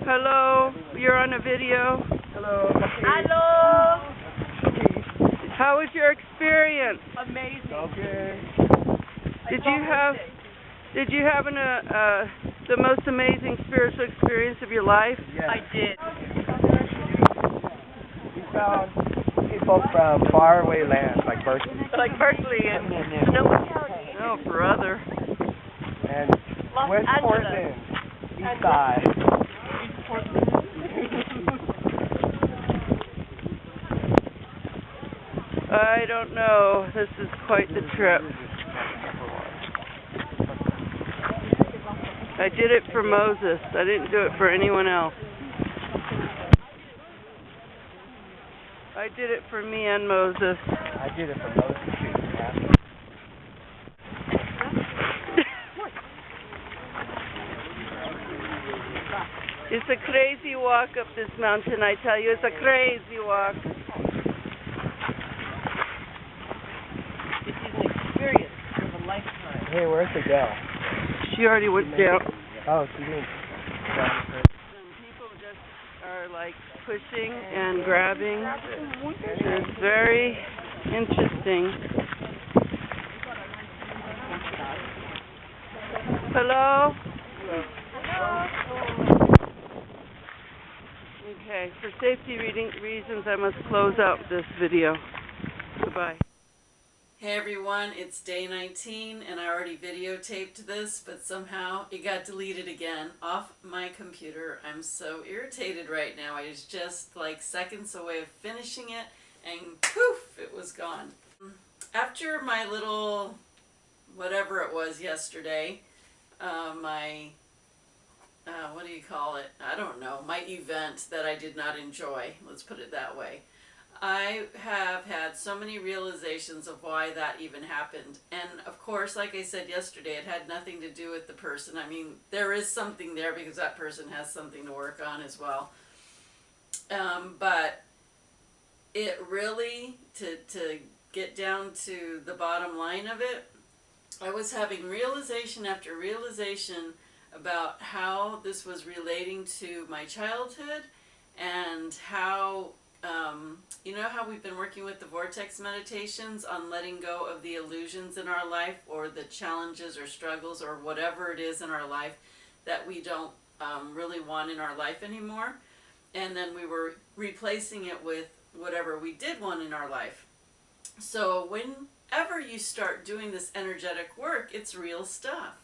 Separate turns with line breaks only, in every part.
Hello, you're on a video.
Hello.
Hello.
How was your experience?
Amazing.
Okay.
Did you have the most amazing spiritual experience of your life?
Yes.
I did.
We found people from faraway lands like Berkeley
Like Berkeley and Sonoma County.
Oh, brother.
and
Los
West
Angeles.
Portland, East Side.
I don't know. This is quite the trip. I did it for Moses. I didn't do it for anyone else. I did it for me and Moses.
I did it for Moses too. Yeah.
It's a crazy walk up this mountain, I tell you. It's a crazy walk.
This is an experience of a lifetime.
Hey, where's the gal?
She already went down.
Oh, she didn't.
And people just are like pushing and grabbing. It's very interesting. Hello? Okay, for safety reasons, I must close out this video. Goodbye. Hey everyone, it's day 19 and I already videotaped this, but somehow it got deleted again off my computer. I'm so irritated right now. I was just like seconds away of finishing it and poof, it was gone. After my little whatever it was yesterday, what do you call it? I don't know, my event that I did not enjoy, let's put it that way. I have had so many realizations of why that even happened. And of course, like I said yesterday, it had nothing to do with the person. I mean, there is something there because that person has something to work on as well. But it really, to get down to the bottom line of it, I was having realization after realization about how this was relating to my childhood and how you know how we've been working with the vortex meditations on letting go of the illusions in our life or the challenges or struggles or whatever it is in our life that we don't really want in our life anymore, and then we were replacing it with whatever we did want in our life. So whenever you start doing this energetic work, it's real stuff.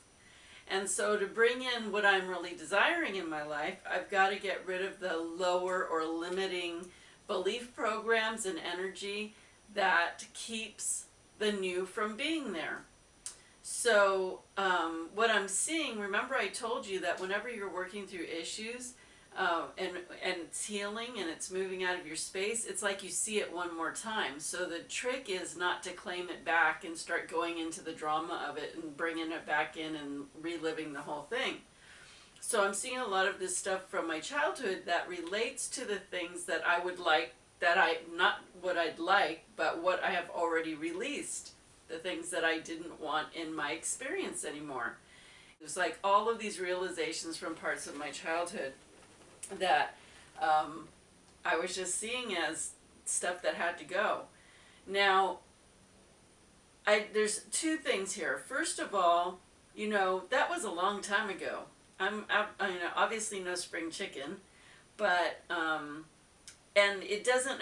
And so to bring in what I'm really desiring in my life, I've got to get rid of the lower or limiting belief programs and energy that keeps the new from being there. So what I'm seeing, remember I told you that whenever you're working through issues and it's healing and it's moving out of your space, it's like you see it one more time. So the trick is not to claim it back and start going into the drama of it and bringing it back in and reliving the whole thing. So I'm seeing a lot of this stuff from my childhood that relates to the things that I would like, not what I'd like, but what I have already released, the things that I didn't want in my experience anymore. It was like all of these realizations from parts of my childhood that I was just seeing as stuff that had to go. Now, there's two things here. First of all, you know, that was a long time ago. I'm obviously no spring chicken, but and it doesn't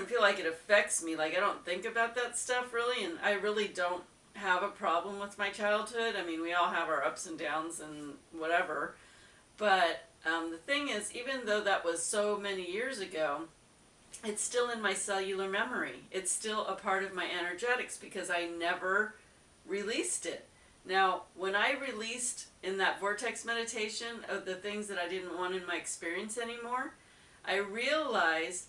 feel like it affects me. Like I don't think about that stuff really, and I really don't have a problem with my childhood. I mean, we all have our ups and downs and whatever, but the thing is, even though that was so many years ago, it's still in my cellular memory. It's still a part of my energetics because I never released it. Now, when I released in that vortex meditation of the things that I didn't want in my experience anymore, I realized,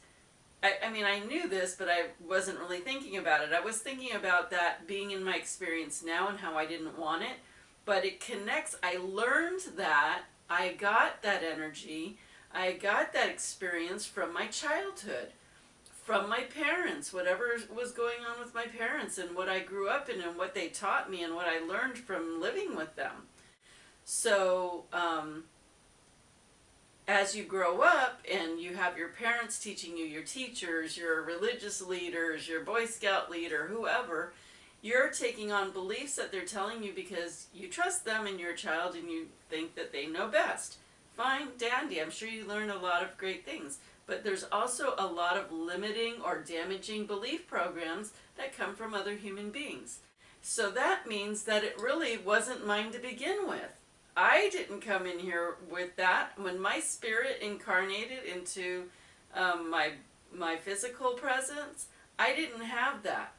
I mean, I knew this, but I wasn't really thinking about it. I was thinking about that being in my experience now and how I didn't want it, but it connects. I learned that, I got that energy, I got that experience from my childhood. From my parents, whatever was going on with my parents and what I grew up in and what they taught me and what I learned from living with them. So, as you grow up and you have your parents teaching you, your teachers, your religious leaders, your Boy Scout leader, whoever, you're taking on beliefs that they're telling you because you trust them and you're a child and you think that they know best. Fine, dandy, I'm sure you learn a lot of great things. But there's also a lot of limiting or damaging belief programs that come from other human beings. So that means that it really wasn't mine to begin with. I didn't come in here with that. When my spirit incarnated into my physical presence, I didn't have that.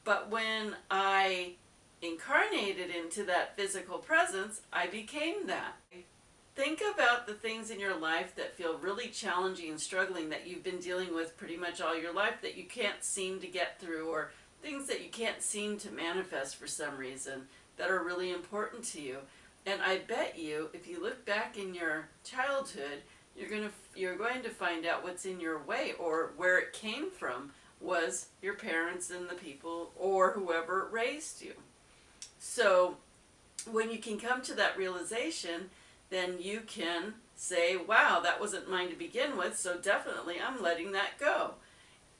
But when I incarnated into that physical presence, I became that. Think about the things in your life that feel really challenging and struggling that you've been dealing with pretty much all your life that you can't seem to get through, or things that you can't seem to manifest for some reason that are really important to you. And I bet you, if you look back in your childhood, you're going to find out what's in your way, or where it came from was your parents and the people or whoever raised you. So when you can come to that realization, then you can say, wow, that wasn't mine to begin with, so definitely I'm letting that go.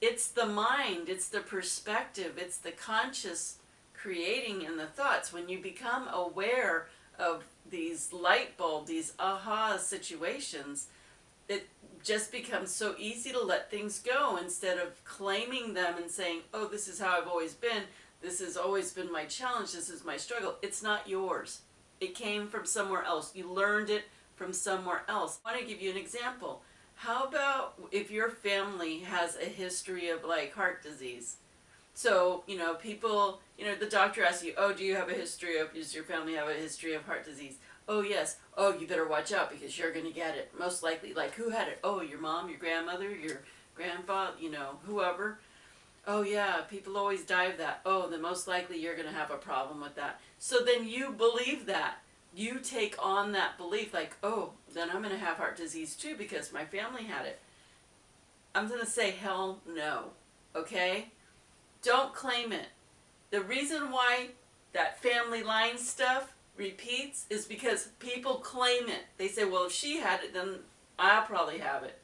It's the mind, it's the perspective, it's the conscious creating in the thoughts. When you become aware of these light bulb, these aha situations, it just becomes so easy to let things go instead of claiming them and saying, oh, this is how I've always been, this has always been my challenge, this is my struggle. It's not yours. It came from somewhere else. You learned it from somewhere else. I want to give you an example. How about if your family has a history of like heart disease? So, people, the doctor asks you, oh, does your family have a history of heart disease? Oh, yes. Oh, you better watch out because you're going to get it. Most likely. Like, who had it? Oh, your mom, your grandmother, your grandpa, whoever. Oh, yeah, people always die of that. Oh, then most likely you're going to have a problem with that. So then you believe that. You take on that belief like, oh, then I'm going to have heart disease too because my family had it. I'm going to say hell no, okay? Don't claim it. The reason why that family line stuff repeats is because people claim it. They say, well, if she had it, then I'll probably have it.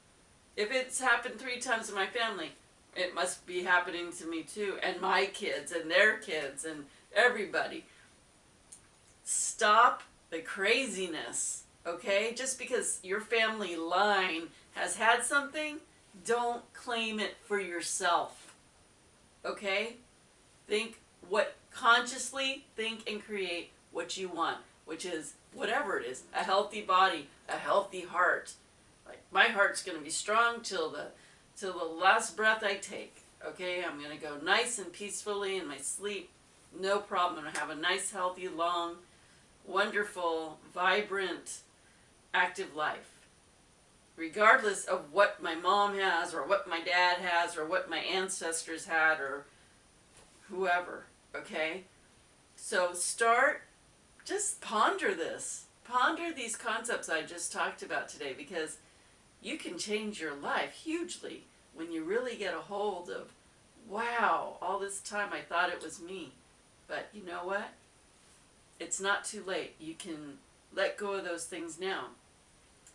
If it's happened 3 times in my family, it must be happening to me too, and my kids, and their kids, and everybody. Stop the craziness, okay? Just because your family line has had something, don't claim it for yourself, okay? Consciously think and create what you want, which is whatever it is, a healthy body, a healthy heart. Like, my heart's going to be strong till the last breath I take, okay? I'm going to go nice and peacefully in my sleep, no problem. I'm going to have a nice, healthy, long, wonderful, vibrant, active life. Regardless of what my mom has, or what my dad has, or what my ancestors had, or whoever, okay? So just ponder this. Ponder these concepts I just talked about today, because you can change your life hugely when you really get a hold of, wow, all this time I thought it was me. But you know what? It's not too late. You can let go of those things now.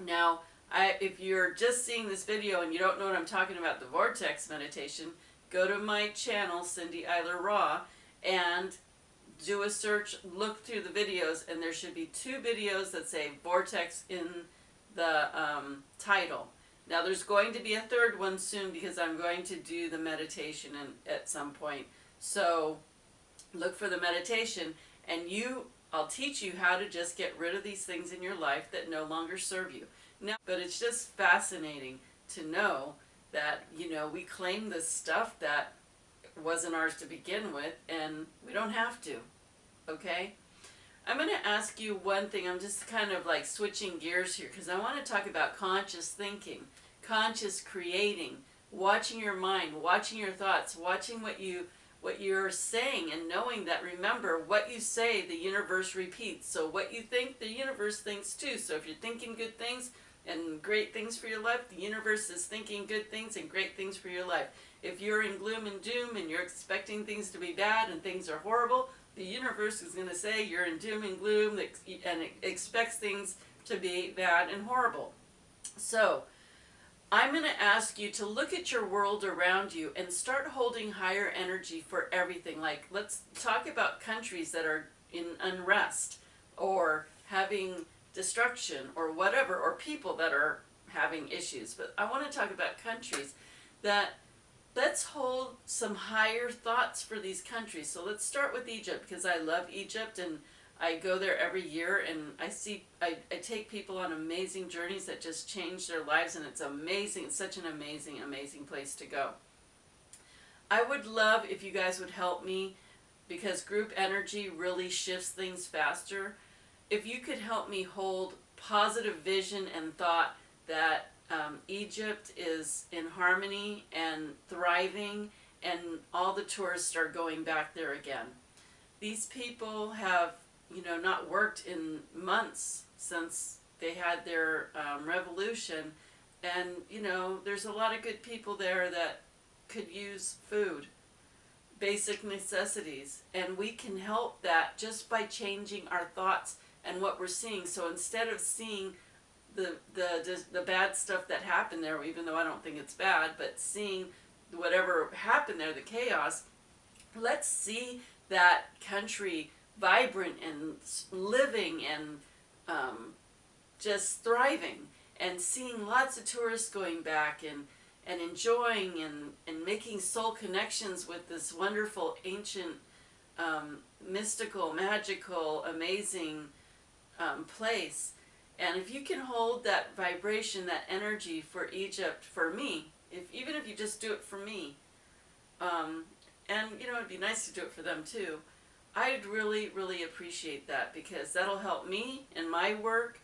Now, if you're just seeing this video and you don't know what I'm talking about, the vortex meditation, go to my channel, Cindy Eiler Raw, and do a search, look through the videos, and there should be 2 videos that say vortex in the title. Now there's going to be a 3rd one soon because I'm going to do the meditation at some point. So look for the meditation, and I'll teach you how to just get rid of these things in your life that no longer serve you. Now, but it's just fascinating to know that, we claim this stuff that wasn't ours to begin with, and we don't have to, okay? I'm going to ask you one thing. I'm just kind of like switching gears here because I want to talk about conscious thinking, conscious creating, watching your mind, watching your thoughts, watching what you're saying, and knowing that, remember, what you say, the universe repeats. So what you think, the universe thinks too. So if you're thinking good things and great things for your life, the universe is thinking good things and great things for your life. If you're in gloom and doom and you're expecting things to be bad and things are horrible, the universe is going to say you're in doom and gloom and it expects things to be bad and horrible. So, I'm going to ask you to look at your world around you and start holding higher energy for everything. Like, let's talk about countries that are in unrest or having destruction or whatever, or people that are having issues. But I want to talk about countries that let's hold some higher thoughts for these countries. So let's start with Egypt, because I love Egypt and I go there every year, and I take people on amazing journeys that just change their lives, and it's amazing. It's such an amazing, amazing place to go. I would love if you guys would help me, because group energy really shifts things faster. If you could help me hold positive vision and thought that Egypt is in harmony and thriving, and all the tourists are going back there again. These people have, not worked in months since they had their revolution, and there's a lot of good people there that could use food, basic necessities, and we can help that just by changing our thoughts and what we're seeing. So instead of seeing the bad stuff that happened there, even though I don't think it's bad, but seeing whatever happened there, the chaos, let's see that country vibrant and living and just thriving, and seeing lots of tourists going back and enjoying and making soul connections with this wonderful, ancient, mystical, magical, amazing place. And if you can hold that vibration, that energy for Egypt, for me, even if you just do it for me, and it'd be nice to do it for them too, I'd really, really appreciate that, because that'll help me in my work.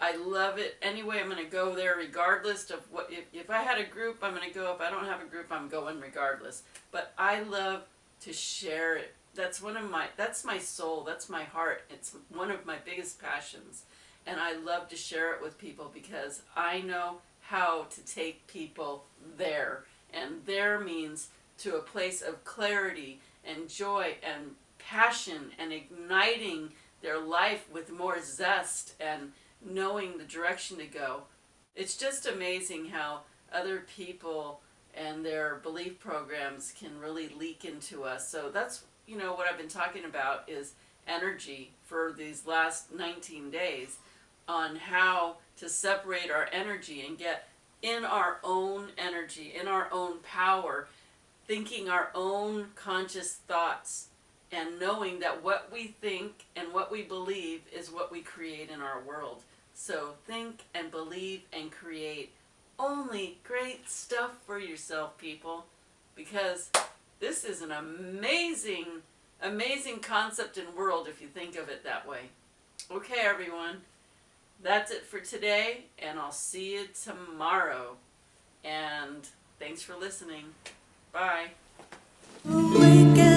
I love it. Anyway, I'm going to go there regardless of what, if I had a group, I'm going to go. If I don't have a group, I'm going regardless. But I love to share it. That's my soul, that's my heart. It's one of my biggest passions. And I love to share it with people, because I know how to take people there. And there means to a place of clarity and joy and passion, and igniting their life with more zest and knowing the direction to go. It's just amazing how other people and their belief programs can really leak into us. So that's, what I've been talking about is energy for these last 19 days, on how to separate our energy and get in our own energy, in our own power, thinking our own conscious thoughts, and knowing that what we think and what we believe is what we create in our world. So think and believe and create only great stuff for yourself, people, because this is an amazing, amazing concept and world if you think of it that way. Okay, everyone, that's it for today, and I'll see you tomorrow. And thanks for listening. Bye.
Awaken.